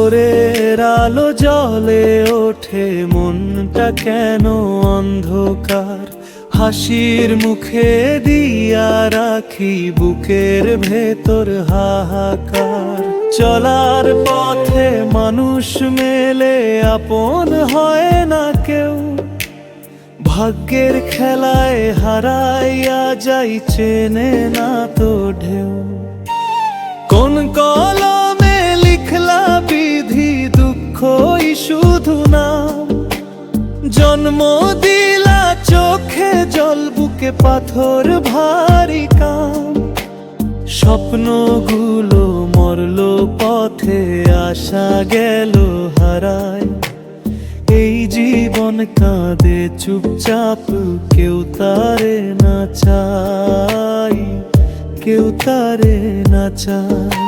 ভোরের আলো জ্বলে ওঠে, মনটা কেন অন্ধকার? হাসির মুখে দিয়া রাখি বুকের ভেতর হাহাকার। চলার পথে মানুষ মেলে, আপন হয় না কেউ। ভাগ্যের খেলায় হারাইয়া যাই, চেনে না তো ঢেউ। কোন কলমে লিখলা বিধি, দুঃখই শুধু নাম। জন্ম দিলা চোখে জল, বুকে পাথর ভারী কাম। স্বপ্নগুলো মরলো পথে, আশা গেল হারায়। এই জীবন কাঁদে চুপচাপ, কেউ তারে না চায়, কেউ তারে না চায়।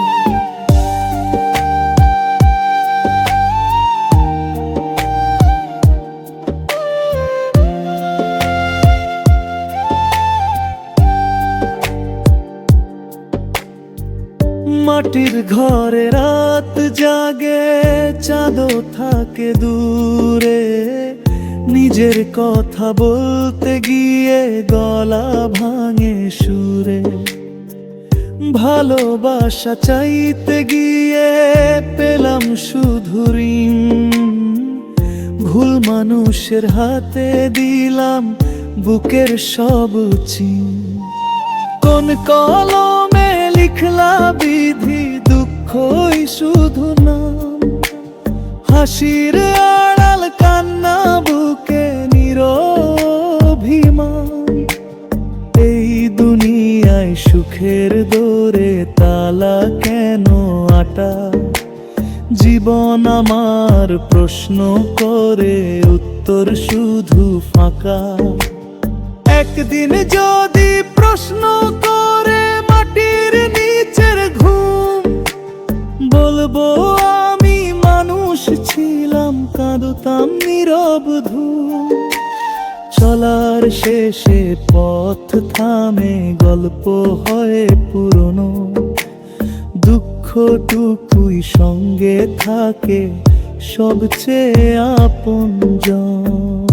মাটির ঘরে রাত জাগে, চাঁদও থাকে দূরে। নিজের কথা বলতে গিয়ে গলা ভাঙে সুরে। ভালোবাসা চাইতে গিয়ে পেলাম শুধু ঋণ। ভুল মানুষের হাতে দিলাম বুকের সব চিন। কোন কলমে লিখলা বিধি, দুঃখই শুধু নাম। হাসির আড়াল কান্না, বুকে নিরভিমান। এই দুনিয়ায় সুখের দোরে তালা কেন আটা? জীবন আমার প্রশ্ন করে, উত্তর শুধু ফাঁকা। একদিন যদি প্রশ্ন করে মাটির নিচের ঘুম, বলবো আমি মানুষ ছিলাম, কাঁদতাম নীরব ধূম। চলার শেষে পথ থামে, গল্প হয় পুরনো। দুঃখটুকুই সঙ্গে থাকে, সবচেয়ে আপনজন।